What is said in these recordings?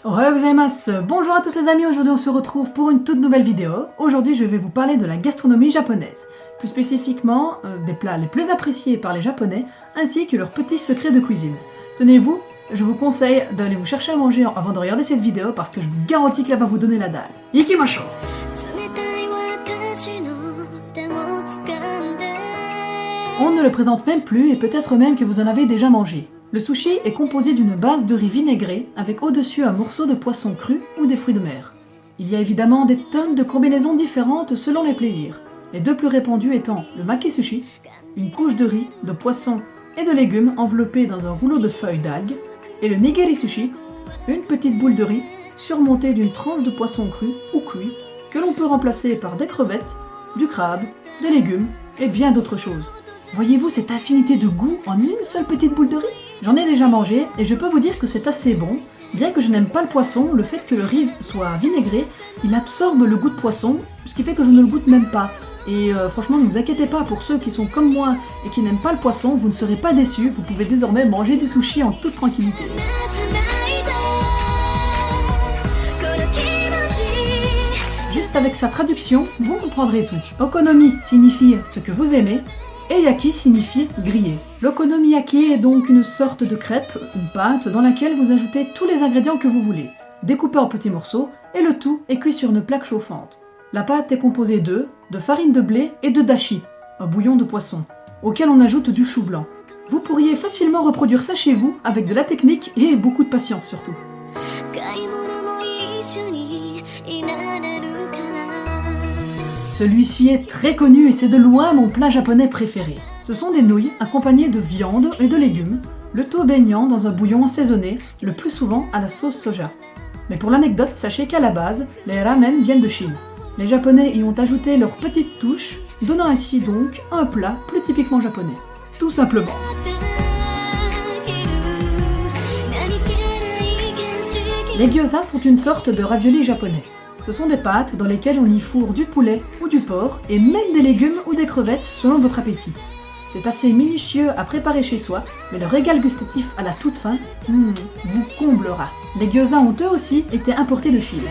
Ohayou gozaimasu. Bonjour à tous les amis, aujourd'hui on se retrouve pour une toute nouvelle vidéo. Aujourd'hui je vais vous parler de la gastronomie japonaise, plus spécifiquement des plats les plus appréciés par les japonais, ainsi que leurs petits secrets de cuisine. Tenez-vous, je vous conseille d'aller vous chercher à manger avant de regarder cette vidéo parce que je vous garantis qu'elle va vous donner la dalle. Ikimashou! On ne le présente même plus et peut-être même que vous en avez déjà mangé. Le sushi est composé d'une base de riz vinaigré avec au-dessus un morceau de poisson cru ou des fruits de mer. Il y a évidemment des tonnes de combinaisons différentes selon les plaisirs, les deux plus répandus étant le maki sushi, une couche de riz, de poisson et de légumes enveloppés dans un rouleau de feuilles d'algues, et le nigiri sushi, une petite boule de riz surmontée d'une tranche de poisson cru ou cuit que l'on peut remplacer par des crevettes, du crabe, des légumes et bien d'autres choses. Voyez-vous cette infinité de goûts en une seule petite boule de riz? J'en ai déjà mangé et je peux vous dire que c'est assez bon. Bien que je n'aime pas le poisson, le fait que le riz soit vinaigré, il absorbe le goût de poisson, ce qui fait que je ne le goûte même pas. Et franchement, ne vous inquiétez pas, pour ceux qui sont comme moi et qui n'aiment pas le poisson, vous ne serez pas déçus, vous pouvez désormais manger du sushi en toute tranquillité. Juste avec sa traduction, vous comprendrez tout. Okonomi signifie ce que vous aimez, et yaki signifie griller. L'okonomiyaki est donc une sorte de crêpe, une pâte, dans laquelle vous ajoutez tous les ingrédients que vous voulez, découpés en petits morceaux, et le tout est cuit sur une plaque chauffante. La pâte est composée de farine de blé et de dashi, un bouillon de poisson, auquel on ajoute du chou blanc. Vous pourriez facilement reproduire ça chez vous, avec de la technique et beaucoup de patience surtout. Celui-ci est très connu et c'est de loin mon plat japonais préféré. Ce sont des nouilles accompagnées de viande et de légumes, le tout baignant dans un bouillon assaisonné, le plus souvent à la sauce soja. Mais pour l'anecdote, sachez qu'à la base, les ramen viennent de Chine. Les japonais y ont ajouté leur petite touche, donnant ainsi donc un plat plus typiquement japonais. Tout simplement. Les gyoza sont une sorte de ravioli japonais. Ce sont des pâtes dans lesquelles on y fourre du poulet ou du porc et même des légumes ou des crevettes selon votre appétit. C'est assez minutieux à préparer chez soi, mais le régal gustatif à la toute fin vous comblera. Les gyoza ont eux aussi été importés de Chine.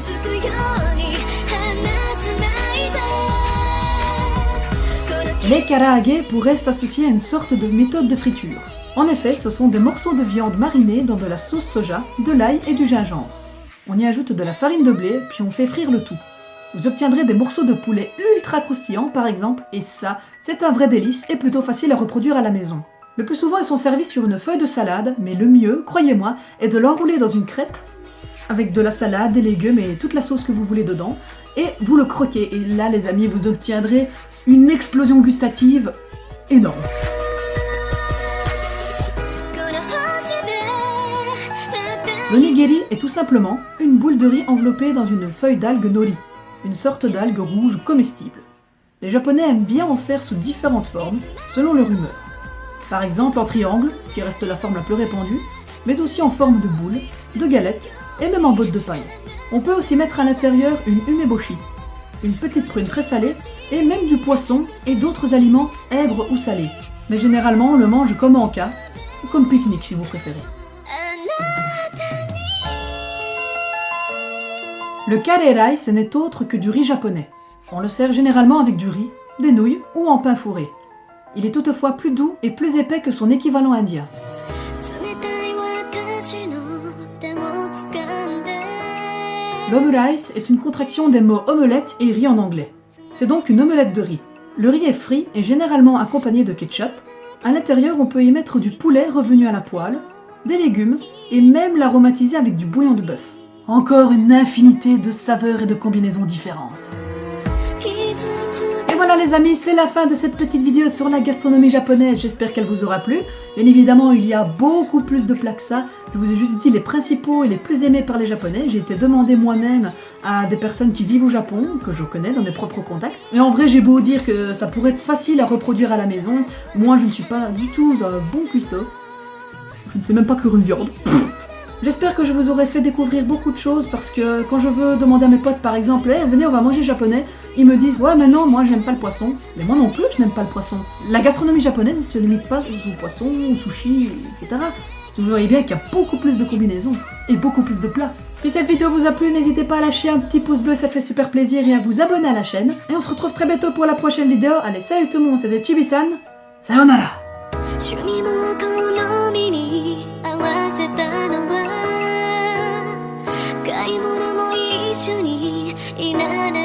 Les karaage pourraient s'associer à une sorte de méthode de friture. En effet, ce sont des morceaux de viande marinés dans de la sauce soja, de l'ail et du gingembre. On y ajoute de la farine de blé, puis on fait frire le tout. Vous obtiendrez des morceaux de poulet ultra croustillants par exemple, et ça, c'est un vrai délice et plutôt facile à reproduire à la maison. Le plus souvent, ils sont servis sur une feuille de salade, mais le mieux, croyez-moi, est de l'enrouler dans une crêpe, avec de la salade, des légumes et toute la sauce que vous voulez dedans, et vous le croquez. Et là, les amis, vous obtiendrez une explosion gustative énorme. Le nigiri est tout simplement une boule de riz enveloppée dans une feuille d'algue nori, une sorte d'algue rouge comestible. Les japonais aiment bien en faire sous différentes formes, selon leur humeur. Par exemple en triangle, qui reste la forme la plus répandue, mais aussi en forme de boule, de galette et même en botte de paille. On peut aussi mettre à l'intérieur une umeboshi, une petite prune très salée, et même du poisson et d'autres aliments aigres ou salés. Mais généralement on le mange comme encas, ou comme pique-nique si vous préférez. Le kare rice n'est autre que du riz japonais. On le sert généralement avec du riz, des nouilles ou en pain fourré. Il est toutefois plus doux et plus épais que son équivalent indien. L'omurice est une contraction des mots omelette et riz en anglais. C'est donc une omelette de riz. Le riz est frit et généralement accompagné de ketchup. À l'intérieur, on peut y mettre du poulet revenu à la poêle, des légumes et même l'aromatiser avec du bouillon de bœuf. Encore une infinité de saveurs et de combinaisons différentes. Et voilà les amis, c'est la fin de cette petite vidéo sur la gastronomie japonaise, j'espère qu'elle vous aura plu. Bien évidemment, il y a beaucoup plus de plats que ça, je vous ai juste dit les principaux et les plus aimés par les japonais. J'ai été demandé moi-même à des personnes qui vivent au Japon, que je connais dans mes propres contacts. Et en vrai, j'ai beau dire que ça pourrait être facile à reproduire à la maison, moi je ne suis pas du tout un bon cuistot. Je ne sais même pas cuire une viande. J'espère que je vous aurai fait découvrir beaucoup de choses parce que quand je veux demander à mes potes par exemple hey, venez on va manger japonais, ils me disent ouais mais non moi j'aime pas le poisson. Mais moi non plus je n'aime pas le poisson. La gastronomie japonaise ne se limite pas au poisson, au sushi, etc. Vous voyez bien qu'il y a beaucoup plus de combinaisons. et beaucoup plus de plats. Si cette vidéo vous a plu, n'hésitez pas à lâcher un petit pouce bleu, ça fait super plaisir, et à vous abonner à la chaîne. Et on se retrouve très bientôt pour la prochaine vidéo. Allez, salut tout le monde, c'était Chibi-san. Sayonara. 趣味も好みに合わせたのは買い物も一緒にいながら